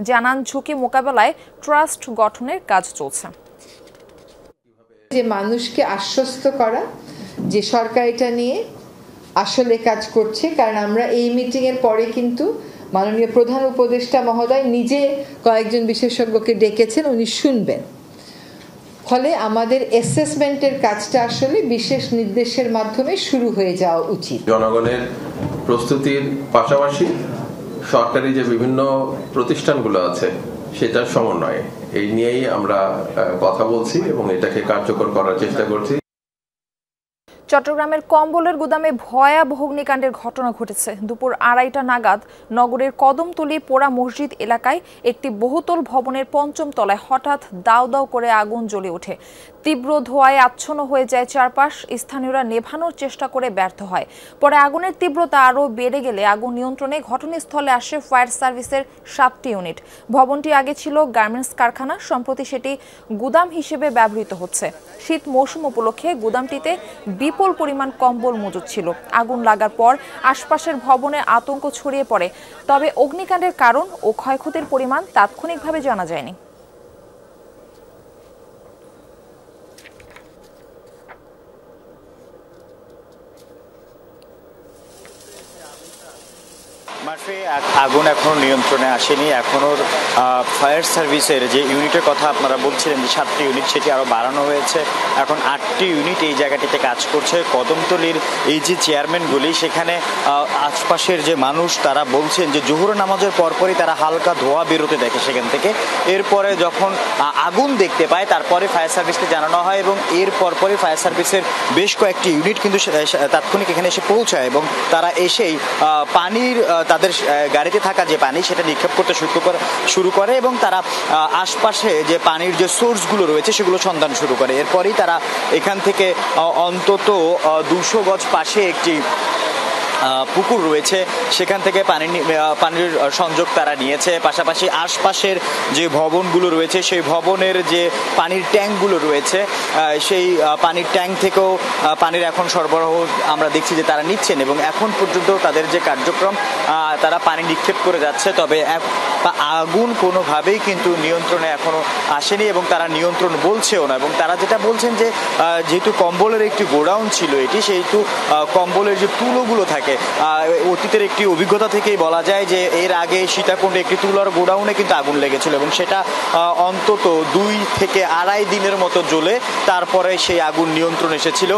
জানান ঝুঁকি মোকাবেলায় ট্রাস্ট গঠনের কাজ চলছে। যে মানুষকে আশ্বস্ত করা যে সরকার এটা নিয়ে আসলে কাজ করছে, কারণ আমরা এই মিটিং এর পরে কিন্তু মাননীয় প্রধান উপদেষ্টা মহোদয় নিজে কয়েকজন বিশেষজ্ঞকে ডেকেছেন, উনি শুনবেন। ফলে আমাদের অ্যাসেসমেন্টের কাজটা আসলে বিশেষ নির্দেশের মাধ্যমে শুরু হয়ে যাওয়া উচিত। জনগণের প্রস্তুতির পাশাপাশি সরকারি যে বিভিন্ন প্রতিষ্ঠানগুলো আছে সেটার সমন্বয়ে এই নিয়েই আমরা কথা বলছি এবং এটাকে কার্যকর করার চেষ্টা করছি। চট্টগ্রামের কম্বলের গুদামে ভয়াবহ অগ্নিকাণ্ডের ঘটনা ঘটেছে। দুপুর 2:30টা নাগাদ নগরের কদমতলী পোড়া মসজিদ এলাকায় একটি বহুতল ভবনের 5ম তলায় হঠাৎ দাউ দাউ করে আগুন জ্বলে ওঠে। তীব্র ধোঁয়ায় আচ্ছন্ন হয়ে যায় চারপাশ। স্থানীয়রা নেভানোর চেষ্টা করে ব্যর্থ হয়। পরে আগুনের তীব্রতা আরও বেড়ে গেলে আগুন নিয়ন্ত্রণে ঘটনাস্থলে আসে ফায়ার সার্ভিসের 7টি ইউনিট। ভবনটি আগে ছিল গার্মেন্টস কারখানা, সম্প্রতি সেটি গুদাম হিসেবে ব্যবহৃত হচ্ছে। শীত মৌসুম উপলক্ষে গুদামটিতে বিপুল পরিমাণ কম্বল মজুদ ছিল। আগুন লাগার পর আশপাশের ভবনে আতঙ্ক ছড়িয়ে পড়ে, তবে অগ্নিকাণ্ডের কারণ ও ক্ষয়ক্ষতির পরিমাণ তাৎক্ষণিকভাবে জানা যায়নি। আগুন এখনো নিয়ন্ত্রণে আসেনি। এখনো ফায়ার সার্ভিসের যে ইউনিটের কথা আপনারা বলছিলেন যে 7টি ইউনিট, সেটি আরো বাড়ানো হয়েছে। এখন 8টি ইউনিট এই জায়গাটিতে কাজ করছে। কদমতলীর এই যে চেয়ারম্যানগুলি, সেখানে আশপাশের যে মানুষ তারা বলছেন যে জোহর নামাজের পরপরই তারা হালকা ধোঁয়া বেরোতে দেখে সেখান থেকে। এরপরে যখন আগুন দেখতে পায় তারপরে ফায়ার সার্ভিসকে জানানো হয় এবং এর পরপরই ফায়ার সার্ভিসের বেশ কয়েকটি ইউনিট কিন্তু তাৎক্ষণিক এখানে এসে পৌঁছায় এবং তারা এসেই পানির তাদের গাড়িতে থাকা যে পানি সেটা নিক্ষেপ করতে শুরু করে এবং তারা আশপাশে যে পানির যে সোর্সগুলো রয়েছে সেগুলো সন্ধান শুরু করে। এরপরই তারা এখান থেকে অন্তত 200 গজ পাশে একটি পুকুর রয়েছে, সেখান থেকে পানির সংযোগ তারা নিয়েছে। পাশাপাশি আশপাশের যে ভবনগুলো রয়েছে সেই ভবনের যে পানির ট্যাঙ্কগুলো রয়েছে সেই পানির ট্যাঙ্ক থেকেও পানির এখন সরবরাহ আমরা দেখছি যে তারা নিচ্ছেন এবং এখন পর্যন্ত তাদের যে কার্যক্রম তারা পানি নিক্ষেপ করে যাচ্ছে। তবে আগুন কোনোভাবেই কিন্তু নিয়ন্ত্রণে এখনো আসেনি এবং তারা নিয়ন্ত্রণ বলছেও না। এবং তারা যেটা বলছেন যে যেহেতু কম্বলের একটি গোডাউন ছিল এটি, সেহেতু কম্বলের যে তুলোগুলো থাকে অতীতের একটি অভিজ্ঞতা থেকেই বলা যায় যে এর আগে সীতাকুণ্ডে একটি তুলার গোডাউনে কিন্তু আগুন লেগেছিল এবং সেটা অন্তত 2 থেকে 2.5 দিনের মতো জ্বলে তারপরে সেই আগুন নিয়ন্ত্রণ এসেছিল।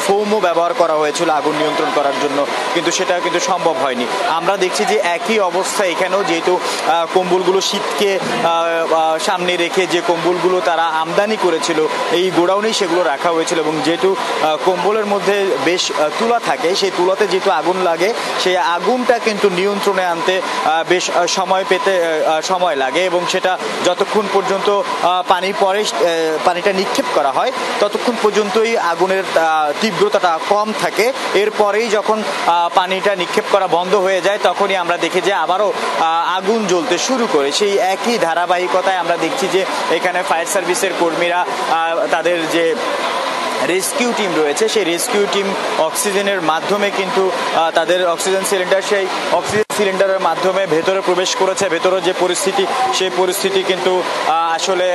ফোমও ব্যবহার করা হয়েছিল আগুন নিয়ন্ত্রণ করার জন্য, কিন্তু সেটা কিন্তু সম্ভব হয়নি। আমরা দেখছি যে একই অবস্থা এখানেও, যেহেতু কম্বলগুলো শীতকে সামনে রেখে যে কম্বলগুলো তারা আমদানি করেছিল এই গোডাউনেই সেগুলো রাখা হয়েছিল এবং যেহেতু কম্বলের মধ্যে বেশ তুলা থাকে, সেই তুলাতে যেহেতু আগুন লাগে সেই আগুনটা কিন্তু নিয়ন্ত্রণে আনতে বেশ সময় লাগে এবং সেটা যতক্ষণ পর্যন্ত পানিটা নিক্ষেপ করা হয় ততক্ষণ পর্যন্তই আগুনের তীব্রতাটা কম থাকে। এরপরেই যখন পানিটা নিক্ষেপ করা বন্ধ হয়ে যায় তখনই আমরা দেখি যে আবারও আগুন জ্বলতে শুরু করে। সেই একই ধারাবাহিকতায় আমরা দেখছি যে এখানে ফায়ার সার্ভিসের কর্মীরা তাদের যে রেস্কিউ টিম রয়েছে সেই রেস্কিউ টিম অক্সিজেনের মাধ্যমে কিন্তু তাদের অক্সিজেন সিলিন্ডার, সেই অক্সিজেন সিলিন্ডারের মাধ্যমে ভেতরে প্রবেশ করেছে। ভেতরে যে পরিস্থিতি সেই পরিস্থিতি কিন্তু আসলে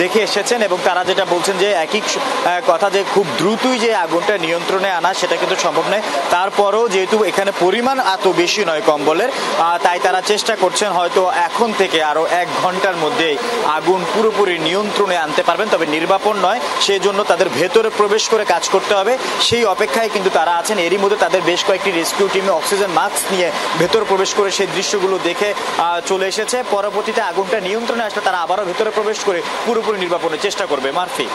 দেখে এসেছেন এবং তারা যেটা বলছেন যে একই কথা যে খুব দ্রুতই যে আগুনটা নিয়ন্ত্রণে আনা সেটা কিন্তু সম্ভব নয়। তারপরেও যেহেতু এখানে পরিমাণ এত বেশি নয় কম্বলের, তাই তারা চেষ্টা করছেন হয়তো এখন থেকে আরো 1 ঘন্টার মধ্যেই আগুন পুরোপুরি নিয়ন্ত্রণে আনতে পারবেন। তবে নির্বাপন নয়, সেই জন্য তাদের ভেতরে প্রবেশ করে কাজ করতে হবে, সেই অপেক্ষায় কিন্তু তারা আছেন। এরই মধ্যে তাদের বেশ কয়েকটি রেস্কিউ টিমে অক্সিজেন মাস্ক নিয়ে ভেতরে প্রবেশ করে সেই দৃশ্যগুলো দেখে চলে এসেছে। পরবর্তীতে আগুনটা নিয়ন্ত্রণে আসলে তারা আবারও ভেতরে প্রবেশ করে পুরোপুরি নির্বাপনের চেষ্টা করবে। মারফি,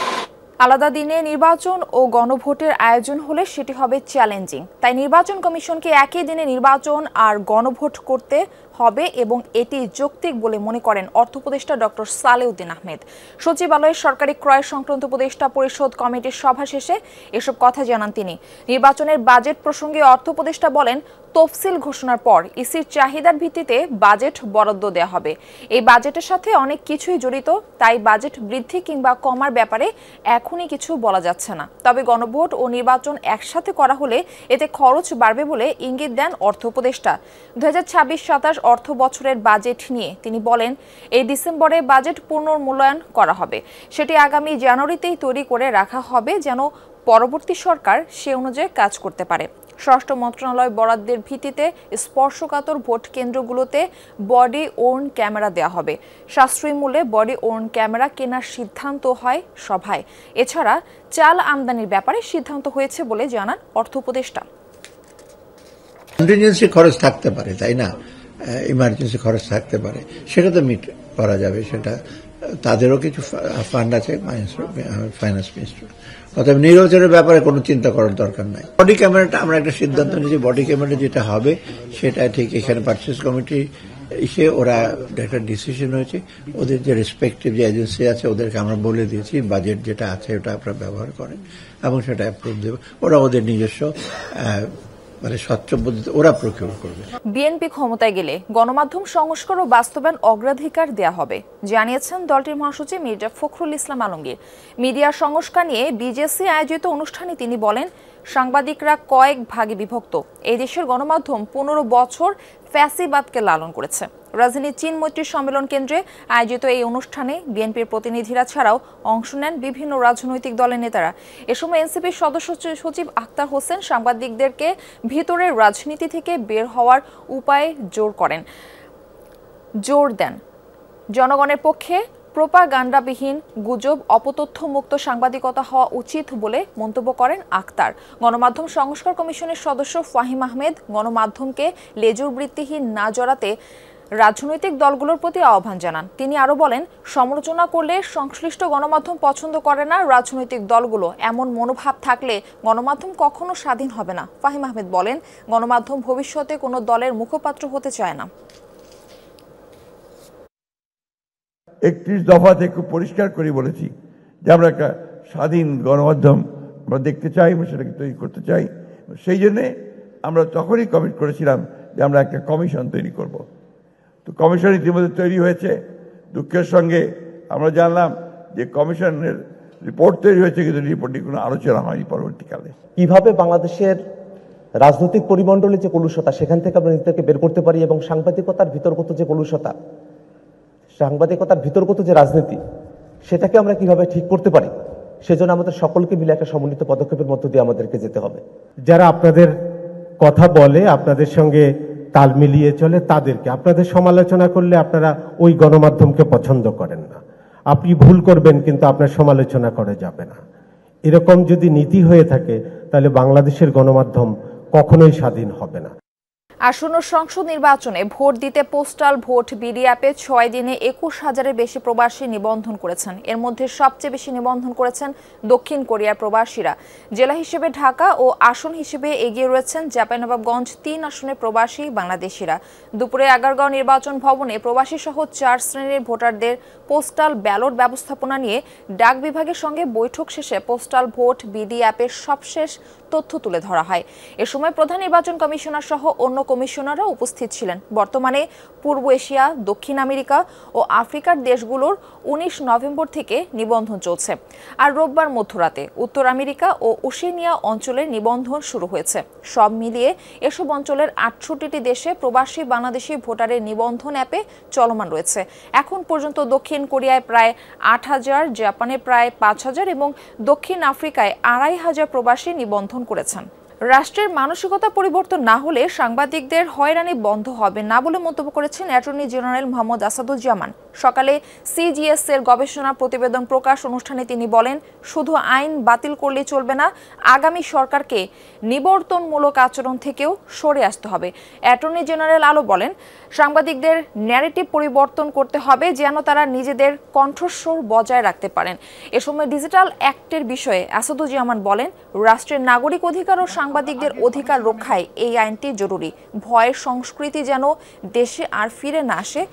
আলাদা দিনে নির্বাচন ও গণভোটের আয়োজন হলে সেটি হবে চ্যালেঞ্জিং। তাই নির্বাচন কমিশনকে একই দিনে নির্বাচন আর গণভোট করতে হবে এবং এটি যৌক্তিক বলে মনে করেন অর্থ উপদেষ্টা ডক্টর সালেউদ্দিন আহমেদ। সচিবালয়ের সরকারি ক্রয় সংক্রান্ত উপদেষ্টা পরিষদ কমিটির সভা শেষে এসব কথা জানান তিনি। নির্বাচনের বাজেট প্রসঙ্গে অর্থ উপদেষ্টা বলেন, তফসিল ঘোষণার পর ইসির চাহিদার ভিত্তিতে বাজেট বরাদ্দ দেওয়া হবে। এই বাজেটের সাথে অনেক কিছুই জড়িত, তাই বাজেট বৃদ্ধি কিংবা কমার ব্যাপারে এখনই কিছু বলা যাচ্ছে না। তবে গণভোট ও নির্বাচন একসাথে করা হলে এতে খরচ বাড়বে বলে ইঙ্গিত দেন অর্থ উপদেষ্টা। 2026-27 অর্থ বছরের বাজেট নিয়ে তিনি বলেন, এই ডিসেম্বরে বাজেট পুনর্মূল্যায়ন করা হবে। সেটি আগামী জানুয়ারিতেই তৈরি করে রাখা হবে যেন পরবর্তী সরকার সে অনুযায়ী কাজ করতে পারে। স্বরাষ্ট্র মন্ত্রণালয় বরাদ্দের ভিত্তিতে স্পর্শকাতর ভোট কেন্দ্রগুলোতে বডি ওর্ন ক্যামেরা দেওয়া হবে। সাশ্রয়ী মূল্যে বডি ওর্ন ক্যামেরা কেনার সিদ্ধান্ত হয় সভায়। এছাড়া চাল আমদানির ব্যাপারে সিদ্ধান্ত হয়েছে বলে জানান অর্থ উপদেষ্টা। কন্টিনজেন্সি খরচ থাকতে পারে, তাই না, ইমার্জেন্সি খরচ থাকতে পারে, সেটা তো মিট করা যাবে। সেটা তাদেরও কিছু ফান্ড আছে ফাইন্যান্স মিনিস্ট্রি। অতএব নির্বাচনের ব্যাপারে কোনো চিন্তা করার দরকার নাই। বডি ক্যামেরাটা আমরা একটা সিদ্ধান্ত নিয়েছি, বডি ক্যামেরা যেটা হবে সেটা ঠিক এখানে পারচেজ কমিটি এসে ওরা একটা ডিসিশন হয়েছে। ওদের যে রেসপেক্টিভ যে এজেন্সি আছে ওদেরকে আমরা বলে দিয়েছি বাজেট যেটা আছে ওটা আপনারা ব্যবহার করেন এবং সেটা অ্যাপ্রুভ দেবে। ওরা ওদের নিজস্ব ওরা প্রকিউর করবে। বিএনপি ক্ষমতায় গেলে গণমাধ্যম সংস্কার ও বাস্তবায়ন অগ্রাধিকার দেয়া হবে জানিয়েছেন দলটির মহাসচিব মির্জা ফখরুল ইসলাম আলমগীর। মিডিয়া সংস্কার নিয়ে বিজেসি আয়োজিত অনুষ্ঠানে তিনি বলেন, সাংবাদিকরা কয়েক ভাগে বিভক্ত। এই দেশের গণমাধ্যম 15 বছর ফ্যাসিবাদকে লালন করেছে। রাজধানীর চীন মৈত্রী সম্মেলন কেন্দ্রে আয়োজিত এই অনুষ্ঠানে বিএনপির প্রতিনিধিরা ছাড়াও অংশ নেন বিভিন্ন রাজনৈতিক দলের নেতারা। এ সময় এনসিপির সদস্য সচিব আক্তার হোসেন সাংবাদিকদেরকে ভিতরের রাজনীতি থেকে বের হওয়ার উপায়ে জোর দেন। জনগণের পক্ষে প্রোপাগান্ডাবিহীন গুজব অপতথ্য মুক্ত সাংবাদিকতা হওয়া উচিত বলে মন্তব্য করেন আক্তার। গণমাধ্যম সংস্কার কমিশনের সদস্য ফাহিম আহমেদ গণমাধ্যমকে লেজুর বৃত্তিহীন না জড়াতে রাজনৈতিক দলগুলোর প্রতি আহ্বান জানান। তিনি আরো বলেন, সমালোচনা করলে সংশ্লিষ্ট গণমাধ্যম পছন্দ করে না রাজনৈতিক দলগুলো। এমন মনোভাব থাকলে গণমাধ্যম কখনো স্বাধীন হবে না। ফাহিম আহমেদ বলেন, গণমাধ্যম ভবিষ্যতে কোনো দলের মুখপাত্র হতে চায় না। 31 দফাতে খুব পরিষ্কার করে বলেছি যে আমরা একটা স্বাধীন গণমাধ্যম আমরা দেখতে চাই এবং সেটাকে তৈরি করতে চাই। সেই জন্যে আমরা তখনই কমিট করেছিলাম যে আমরা একটা কমিশন তৈরি করব। তো কমিশন ইতিমধ্যে তৈরি হয়েছে। দুঃখের সঙ্গে আমরা জানলাম যে কমিশনের রিপোর্ট তৈরি হয়েছে, কিন্তু রিপোর্টটি কোনো আলোচনা হয়নি পরবর্তীকালে। কিভাবে বাংলাদেশের রাজনৈতিক পরিমণ্ডলে যে কলুষতা সেখান থেকে আমরা নিজেদেরকে বের করতে পারি এবং সাংবাদিকতার ভিতরগত যে কলুষতা, সাংবাদিকতার ভিতরগত যে রাজনীতি, সেটাকে আমরা কিভাবে ঠিক করতে পারি, সেজন্য আমাদের সকলকে মিলে একটা সমন্বিত পদক্ষেপের মধ্য দিয়ে আমাদেরকে যেতে হবে। যারা আপনাদের কথা বলে, আপনাদের সঙ্গে তাল মিলিয়ে চলে, তাদেরকে আপনাদের সমালোচনা করলে আপনারা ওই গণমাধ্যমকে পছন্দ করেন না। আপনি ভুল করবেন কিন্তু আপনার সমালোচনা করা যাবে না। এরকম যদি নীতি হয়ে থাকে তাহলে বাংলাদেশের গণমাধ্যম কখনোই স্বাধীন হবে না। আসন্ন সংসদ নির্বাচনে ভোট দিতে পোস্টাল ভোট বিডি অ্যাপে 6 দিনে 21,000-এর বেশি প্রবাসী নিবন্ধন করেছেন। এর মধ্যে সবচেয়ে বেশি নিবন্ধন করেছেন দক্ষিণ কোরিয়ার প্রবাসীরা। জেলা হিসেবে ঢাকা ও আসন হিসেবে এগিয়ে রয়েছেন চাঁপাইনবাবগঞ্জ 3 আসনের প্রবাসী বাংলাদেশিরা। দুপুরে আগারগাঁও নির্বাচন ভবনে প্রবাসী সহ 4 শ্রেণীর ভোটারদের পোস্টাল ব্যালট ব্যবস্থাপনা নিয়ে ডাক বিভাগের সঙ্গে বৈঠক শেষে পোস্টাল ভোট বিডি অ্যাপের সবশেষ তথ্য তুলে ধরা হয়। এ সময় প্রধান নির্বাচন কমিশনার সহ অন্য কমিশনাররা উপস্থিত ছিলেন। বর্তমানে পূর্ব এশিয়া, দক্ষিণ আমেরিকা ও আফ্রিকার দেশগুলোর 19 নভেম্বর থেকে নিবন্ধন চলছে। আর রোববার মধ্যরাতে উত্তর আমেরিকা ও ওশেনিয়া অঞ্চলের নিবন্ধন শুরু হয়েছে। সব মিলিয়ে এসব অঞ্চলের 68টি দেশে প্রবাসী বাংলাদেশি ভোটারের নিবন্ধন অ্যাপে চলমান রয়েছে। এখন পর্যন্ত দক্ষিণ কোরিয়ায় প্রায় 8,000, জাপানে প্রায় 5,000 এবং দক্ষিণ আফ্রিকায় 2,500 প্রবাসী নিবন্ধন করেছেন। রাষ্ট্রের মানসিকতা পরিবর্তন না হলে সাংবাদিকদের হয়রানি বন্ধ হবে না বলে মন্তব্য করেছেন অ্যাটর্নি জেনারেল মোহাম্মদ আসাদুজ্জামান। সকালে সিজিএস এর গবেষণা প্রতিবেদন প্রকাশ অনুষ্ঠানে তিনি বলেন, শুধু আইন বাতিল করলে চলবে না, আগামী সরকারকে নিবর্তনমূলক আচরণ থেকেও সরে আসতে হবে। অ্যাটর্নি জেনারেল আলো বলেন, সাংবাদিকদের ন্যারেটিভ পরিবর্তন করতে হবে যেন তারা নিজেদের কণ্ঠস্বর বজায় রাখতে পারেন। এ সময় ডিজিটাল অ্যাক্টের বিষয়ে আসাদুজ্জামান বলেন, রাষ্ট্রের নাগরিক অধিকার ও সাংবাদিকদের অধিকার রক্ষায় এই আইনটি জরুরি। ভয়ের সংস্কৃতি যেন দেশে আর ফিরে না আসে,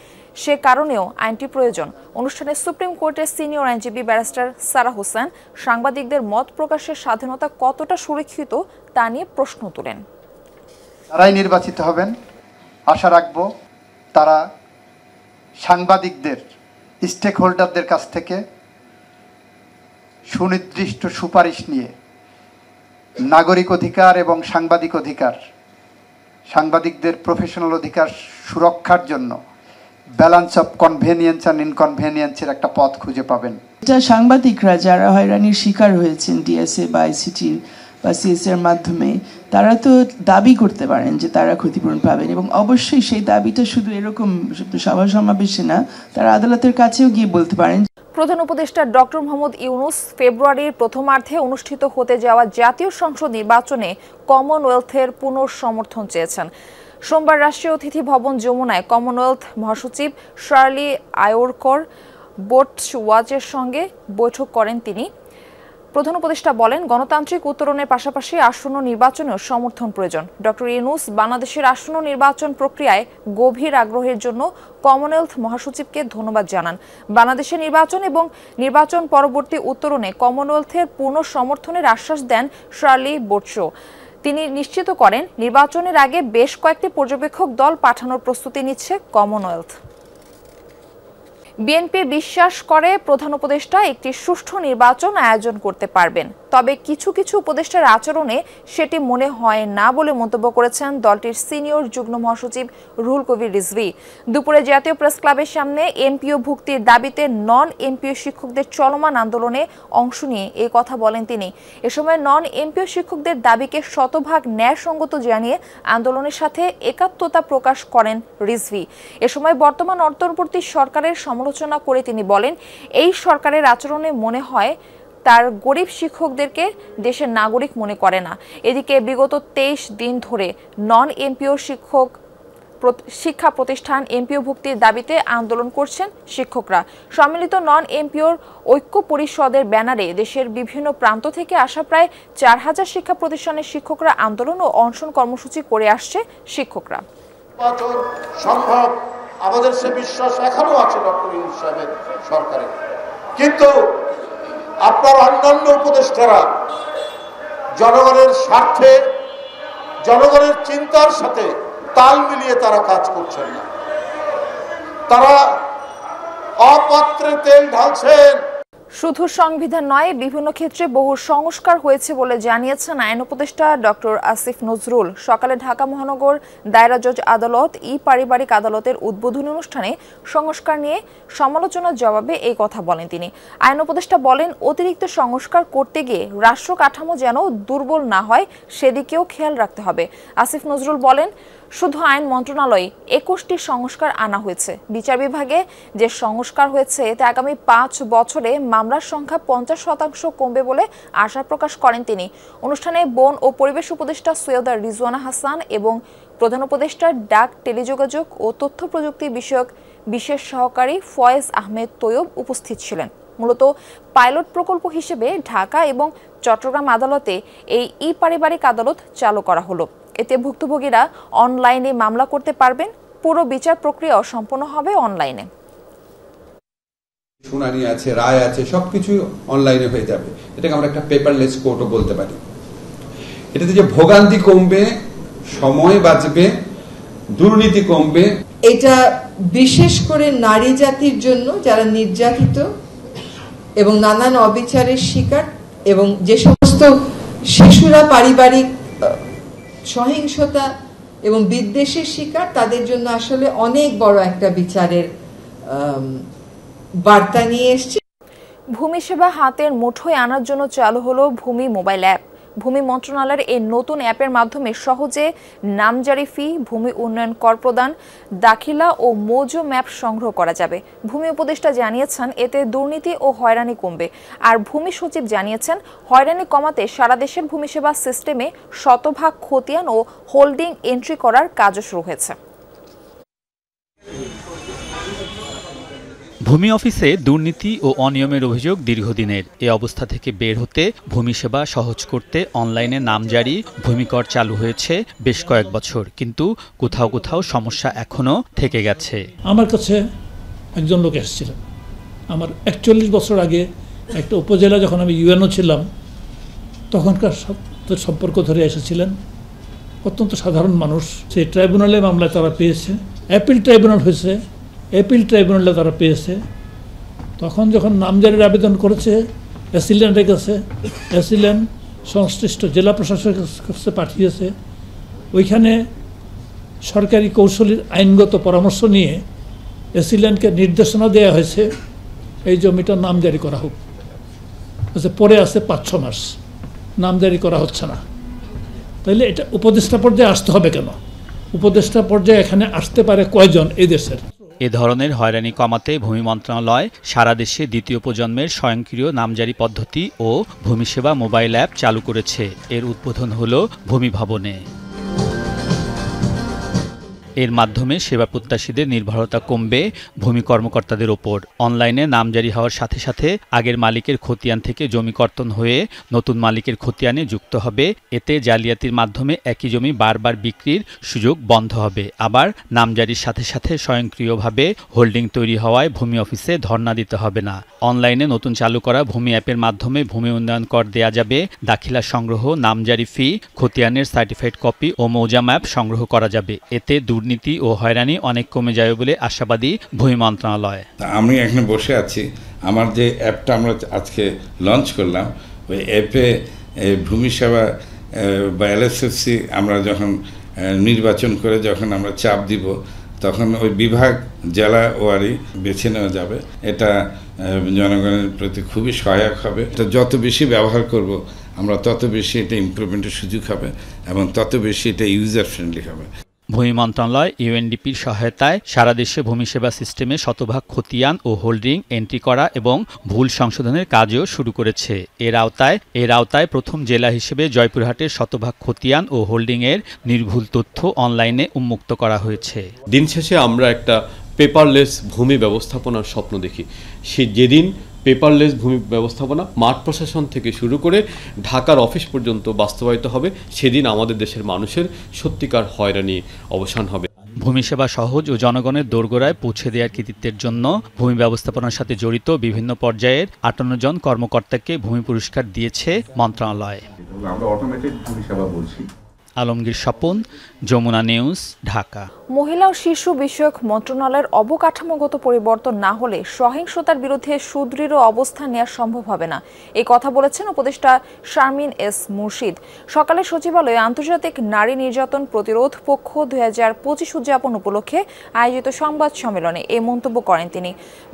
সে কারণেও আইনটি প্রয়োজন। অনুষ্ঠানে সুপ্রিম কোর্টের সিনিয়র আইনজীবী ব্যারিস্টার সারা হোসেন সাংবাদিকদের মত প্রকাশের স্বাধীনতা কতটা সুরক্ষিত তা নিয়ে প্রশ্ন তোলেন। তারাই নির্বাচিত হবেন, আশা রাখব তারা সাংবাদিকদের, স্টেক হোল্ডারদের কাছ থেকে সুনির্দিষ্ট সুপারিশ নিয়ে নাগরিক অধিকার এবং সাংবাদিক অধিকার সাংবাদিকদের প্রফেশনাল অধিকার সুরক্ষার জন্য ব্যালেন্স অফ কনভেনিয়েন্স অ্যান্ড ইনকনভেনিয়েন্সের একটা পথ খুঁজে পাবেন। এটা সাংবাদিকরা যারা হয়রানির শিকার হয়েছেন ডিএসএ বা আইসিটির বা সিএসএর মাধ্যমে, তারা তো দাবি করতে পারেন যে তারা ক্ষতিপূরণ পাবেন, এবং অবশ্যই সেই দাবিটা শুধু এরকম সভা সমাবেশে না, তারা আদালতের কাছেও গিয়ে বলতে পারেন। প্রধান উপদেষ্টা ডক্টর মোহাম্মদ ইউনূস ফেব্রুয়ারির প্রথমার্ধে অনুষ্ঠিত হতে যাওয়া জাতীয় সংসদ নির্বাচনে কমনওয়েলথের পুনঃসমর্থন চেয়েছেন। সোমবার রাষ্ট্রীয় অতিথি ভবন যমুনায় কমনওয়েলথ মহাসচিব শার্লি আয়োরকর বোটওয়াজের সঙ্গে বৈঠক করেন তিনি। প্রধান উপদেষ্টা বলেন, গণতান্ত্রিক উত্তরণের পাশাপাশি আসন্ন নির্বাচনেও সমর্থন প্রয়োজন। ডক্টর ইউনূস বাংলাদেশের আসন্ন নির্বাচন প্রক্রিয়ায় গভীর আগ্রহের জন্য কমনওয়েলথ মহাসচিবকে ধন্যবাদ জানান। বাংলাদেশের নির্বাচন এবং নির্বাচন পরবর্তী উত্তরণে কমনওয়েলথের পূর্ণ সমর্থনের আশ্বাস দেন শার্লি বোটশো। তিনি নিশ্চিত করেন, নির্বাচনের আগে বেশ কয়েকটি পর্যবেক্ষক দল পাঠানোর প্রস্তুতি নিচ্ছে কমনওয়েলথ। বিএনপি বিশ্বাস করে প্রধান উপদেষ্টা একটি সুষ্ঠু নির্বাচন আয়োজন করতে পারবেন, তবে কিছু কিছু উপদেষ্টার আচরণে সেটি মনে হয় না বলে মন্তব্য করেছেন দলটির সিনিয়র যুগ্ম মহাসচিব রুহুল কবির রিজভী। দুপুরে জাতীয় প্রেস ক্লাবের সামনে এমপিও ভুক্তির দাবিতে নন এমপিও শিক্ষকদের চলমান আন্দোলনে অংশ নিয়ে এই কথা বলেন তিনি। এ সময় নন এমপিও শিক্ষকদের দাবিকে শতভাগ ন্যায়সঙ্গত জানিয়ে আন্দোলনের সাথে একাত্মতা প্রকাশ করেন রিজভী। এ সময় বর্তমান অন্তর্বর্তী সরকারের সমালোচনা করে তিনি বলেন, এই সরকারের আচরণে মনে হয় তার গরিব শিক্ষকদেরকে দেশের নাগরিক মনে করে না। এদিকে বিগত 23 দিন ধরে নন এমপিও শিক্ষা প্রতিষ্ঠান এমপিও ভুক্তির দাবিতে আন্দোলন করছেন শিক্ষকরা। সম্মিলিত নন এমপিওর ঐক্য পরিষদের ব্যানারে দেশের বিভিন্ন প্রান্ত থেকে আসা প্রায় 4000 শিক্ষা প্রতিষ্ঠানের শিক্ষকরা আন্দোলন ও অনশন কর্মসূচি করে আসছে শিক্ষকরা। সম্ভব আমাদের সে বিশ্বাস এখনো আছে ডক্টর ইউনূস সাহেবের সরকারে, কিন্তু আপনার অন্যান্য উপদেষ্টারা জনগণের স্বার্থে জনগণের চিন্তার সাথে তাল মিলিয়ে তারা কাজ করছেন না। তারা অপাত্রে তেল ঢালছেন। শুধু সংবিধান নয়, বিভিন্ন ক্ষেত্রে বহু সংস্কার হয়েছে বলে জানিয়েছেন আইন উপদেষ্টা ডক্টর আসিফ নজরুল। সকালে ঢাকা মহানগর দায়রা জজ আদালত পারিবারিক আদালতের উদ্বোধনী অনুষ্ঠানে সংস্কার নিয়ে সমালোচনার জবাবে এই কথা বলেন তিনি। আইন উপদেষ্টা বলেন, অতিরিক্ত সংস্কার করতে গিয়ে রাষ্ট্র কাঠামো যেন দুর্বল না হয় সেদিকেও খেয়াল রাখতে হবে। আসিফ নজরুল বলেন, শুধু আইন মন্ত্রণালয়ে 21টি সংস্কার আনা হয়েছে। বিচার বিভাগে যে সংস্কার হয়েছে এতে আগামী 5 বছরে মামলার সংখ্যা 50% কমবে বলে আশা প্রকাশ করেন তিনি। অনুষ্ঠানে বন ও পরিবেশ উপদেষ্টা সৈয়দা রিজওয়ানা হাসান এবং প্রধান উপদেষ্টার ডাক, টেলিযোগাযোগ ও তথ্য প্রযুক্তি বিষয়ক বিশেষ সহকারী ফয়েজ আহমেদ তৈয়ব উপস্থিত ছিলেন। মূলত পাইলট প্রকল্প হিসেবে ঢাকা এবং চট্টগ্রাম আদালতে এই পারিবারিক আদালত চালু করা হলো। এতে ভুক্তভোগীরা অনলাইনে মামলা করতে পারবেন। পুরো বিচার প্রক্রিয়াও সম্পন্ন হবে অনলাইনে। শুনানি আছে, রায় আছে, সবকিছু অনলাইনে হয়ে যাবে। এটাকে আমরা একটা পেপারলেস কোর্টও বলতে পারি। এটাতে যে ভোগান্তি কমবে, সময় বাঁচবে, দুর্নীতি কমবে। এটা বিশেষ করে নারী জাতির জন্য যারা নির্যাতিত এবং নানান অবিচারের শিকার, এবং যে সমস্ত শিশুরা পারিবারিক সহিংসতা এবং বিদ্বেষের শিকার, তাদের জন্য আসলে অনেক বড় একটা বিচারের বার্তা নিয়ে এসেছে। ভূমি সেবা হাতের মুঠোয় আনার জন্য চালু হলো ভূমি মোবাইল অ্যাপ। ভূমি মন্ত্রণালয়ের এই নতুন অ্যাপের মাধ্যমে সহজে নামজারি ফি, ভূমি উন্নয়ন কর প্রদান, দাখিলা ও মৌজা ম্যাপ সংগ্রহ করা যাবে। ভূমি উপদেষ্টা জানিয়েছেন, এতে দুর্নীতি ও হয়রানি কমবে। আর ভূমি সচিব জানিয়েছেন, হয়রানি কমাতে সারা দেশের ভূমি সেবা সিস্টেমে শতভাগ খতিয়ান ও হোল্ডিং এন্ট্রি করার কাজও শুরু হয়েছে। ভূমি অফিসে দুর্নীতি ও অনিয়মের অভিযোগ দীর্ঘদিনের। এ অবস্থা থেকে বের হতে ভূমি সেবা সহজ করতে অনলাইনে নামজারি, ভূমিকর চালু হয়েছে বেশ কয়েক বছর, কিন্তু কোথাও কোথাও সমস্যা এখনো থেকে গেছে। আমার কাছে একজন লোক এসেছিলেন, আমার 41 বছর আগে একটা উপজেলা যখন আমি ইউএনও ছিলাম তখনকার সম্পর্ক ধরে এসেছিলেন। অত্যন্ত সাধারণ মানুষ। সেই ট্রাইব্যুনালে মামলায় তারা পেয়েছে, অ্যাপিল ট্রাইব্যুনাল হয়েছে, অ্যাপিল ট্রাইব্যুনালে তারা পেয়েছে। তখন যখন নামজারির আবেদন করেছে অ্যাসিল্যান্ডের কাছে, অ্যাসিল্যান্ড সংশ্লিষ্ট জেলা প্রশাসকের কাছে পাঠিয়েছে। ওইখানে সরকারি কৌশলীর আইনগত পরামর্শ নিয়ে এসিল্যান্ডকে নির্দেশনা দেওয়া হয়েছে এই জমিটার নামজারি করা হোক। পরে আছে ৫-৬ মাস নামজারি করা হচ্ছে না, তাইলে এটা উপদেষ্টা পর্যায়ে আসতে হবে কেন? উপদেষ্টা পর্যায়ে এখানে আসতে পারে কয়জন এই দেশের? এ ধরনের হয়রানি কমাতে ভূমি মন্ত্রণালয় সারা দেশে দ্বিতীয় প্রজন্মের স্বয়ংক্রিয় নামজারি পদ্ধতি ও ভূমি সেবা মোবাইল অ্যাপ চালু করেছে। এর উদ্বোধন হলো ভূমি ভবনে। এর মাধ্যমে সেবা প্রত্যাশীদের নির্ভরতা কমবে ভূমি কর্মকর্তাদের ওপর। অনলাইনে নামজারি হওয়ার সাথে সাথে আগের মালিকের খতিয়ান থেকে জমি কর্তন হয়ে নতুন মালিকের খতিয়ানে যুক্ত হবে। এতে জালিয়াতির মাধ্যমে একই জমি বারবার বিক্রির সুযোগ বন্ধ হবে। আবার নামজারির সাথে সাথে স্বয়ংক্রিয়ভাবে হোল্ডিং তৈরি হওয়ায় ভূমি অফিসে ধর্ণা দিতে হবে না। অনলাইনে নতুন চালু করা ভূমি অ্যাপের মাধ্যমে ভূমি উন্নয়ন কর দেয়া যাবে। দাখিলা সংগ্রহ, নামজারি ফি, খতিয়ানের সার্টিফাইড কপি ও মৌজা ম্যাপ সংগ্রহ করা যাবে। এতে দুর্নীতি ও হয়রানি অনেক কমে যাবে বলে আশাবাদী ভূমি মন্ত্রণালয়। আমি এখানে বসে আছি, আমার যে অ্যাপটা আমরা আজকে লঞ্চ করলাম, ওই অ্যাপে ভূমি সেবা বা LSFC আমরা যখন নির্বাচন করে যখন আমরা চাপ দিব, তখন ওই বিভাগ, জেলা ওয়ারি বেছে নেওয়া যাবে। এটা জনগণের প্রতি খুবই সহায়ক হবে। এটা যত বেশি ব্যবহার করব আমরা তত বেশি এটা ইমপ্রুভমেন্টের সুযোগ হবে এবং তত বেশি এটা ইউজার ফ্রেন্ডলি হবে। ভূমি মন্ত্রণালয় UNDPর সহায়তায় সারা দেশে ভূমি সেবা সিস্টেমে শতভাগ খতিয়ান ও হোল্ডিং এন্ট্রি করা এবং ভুল সংশোধনের কাজও শুরু করেছে। এর আওতায় প্রথম জেলা হিসেবে জয়পুরহাটের শতভাগ খতিয়ান ও হোল্ডিংয়ের নির্ভুল তথ্য অনলাইনে উন্মুক্ত করা হয়েছে। দিন শেষে আমরা একটা পেপারলেস ভূমি ব্যবস্থাপনার স্বপ্ন দেখি। যেদিন পেপারলেস ভূমি ব্যবস্থাপনা মাঠ প্রশাসন থেকে শুরু করে ঢাকার অফিস পর্যন্ত বাস্তবায়িত হবে, সেদিন আমাদের দেশের মানুষের সত্যিকার হয়রানি অবসান হবে। ভূমি সেবা সহজ ও জনগণের দোরগোড়ায় পৌঁছে দেওয়ার কৃতিত্বের জন্য ভূমি ব্যবস্থাপনার সাথে জড়িত বিভিন্ন পর্যায়ের 58 জন কর্মকর্তাকে ভূমি পুরস্কার দিয়েছে মন্ত্রণালয়। আমরা অটোমেটেড ভূমি সেবা বলছি। আলমগীর স্বপন, যমুনা নিউজ, ঢাকা। মহিলা ও শিশু বিষয়ক মন্ত্রণালয়ের অবকাঠামোগত পরিবর্তন না হলে সহিংসতার বিরুদ্ধে সুদৃঢ় অবস্থান নেওয়া সম্ভব হবে না, এই কথা বলেছেন উপদেষ্টা শারমিন এস মুর্শিদ। সকালে সচিবালয়ে আন্তর্জাতিক নারী নির্যাতন প্রতিরোধ পক্ষ 2025 উদযাপন উপলক্ষে আয়োজিত সংবাদ সম্মেলনে এই মন্তব্য করেন তিনি।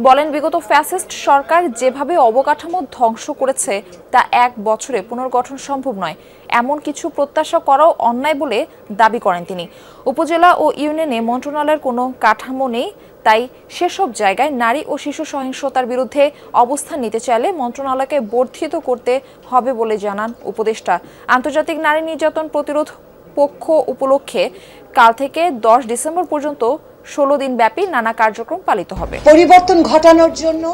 বলেন, বিগত ফ্যাসিস্ট সরকার যেভাবে অবকাঠামো ধ্বংস করেছে তা 1 বছরে পুনর্গঠন সম্ভব নয়, এমন কিছু প্রত্যাশা করাও অন্যায় বলে দাবি করেন তিনি। উপজেলা ও ইউনিয়নে মন্ত্রণালয়ের কোনো কাঠামো নেই, তাই সেসব জায়গায় নারী ও শিশু সহিংসতার বিরুদ্ধে অবস্থান নিতে চাইলে মন্ত্রণালয়কে বর্ধিত করতে হবে বলে জানান উপদেষ্টা। আন্তর্জাতিক নারী নির্যাতন প্রতিরোধ পক্ষ উপলক্ষে কাল থেকে 10 ডিসেম্বর পর্যন্ত 16 দিন ব্যাপী নানা কার্যক্রম পালিত হবে। পরিবর্তন ঘটানোর জন্য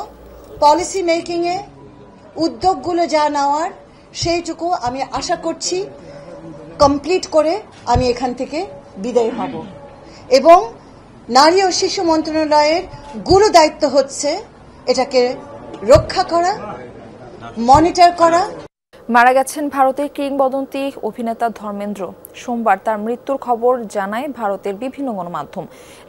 পলিসি মেকিং এ উদ্যোগগুলো যা নেওয়ার সেইটুকু আমি আশা করছি কমপ্লিট করে আমি এখান থেকে বিদায় হব। এবং নারী ও শিশু মন্ত্রণালয়ের গুরু দায়িত্ব হচ্ছে এটাকে রক্ষা করা, মনিটর করা। মারা গেছেন ভারতের কিংবদন্তি অভিনেতা ধর্মেন্দ্র। সোমবার তার মৃত্যুর খবর জানায় ভারতের বিভিন্ন গণমাধ্যম।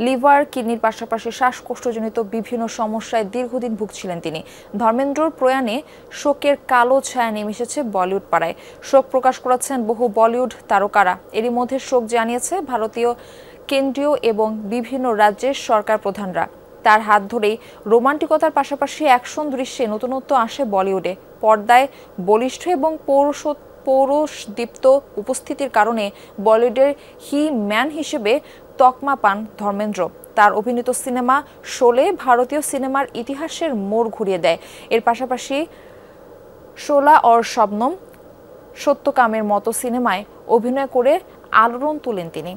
লিভার, কিডনির পাশাপাশি শ্বাসকষ্টজনিত বিভিন্ন সমস্যায় দীর্ঘদিন ভুগছিলেন তিনি। ধর্মেন্দ্রর প্রয়াণে শোকের কালো ছায়া নেমে এসেছে বলিউড পাড়ায়। শোক প্রকাশ করেছেন বহু বলিউড তারকারা। এরই মধ্যে শোক জানিয়েছে ভারতীয় কেন্দ্রীয় এবং বিভিন্ন রাজ্যের সরকার প্রধানরা। তার হাত ধরেই রোমান্টিকতার পাশাপাশি অ্যাকশন দৃশ্যে নতুনত্ব আসে বলিউডে। পর্দায় বলিষ্ঠ এবং পৌরুষদীপ্ত উপস্থিতির কারণে বলিউডের হি ম্যান হিসেবে তকমা পান ধর্মেন্দ্র। তার অভিনীত সিনেমা শোলে ভারতীয় সিনেমার ইতিহাসের মোড় ঘুরিয়ে দেয়। এর পাশাপাশি শোলা और শবনম, সত্যকামের মতো সিনেমায় অভিনয় করে আলোড়ন তোলেন তিনি।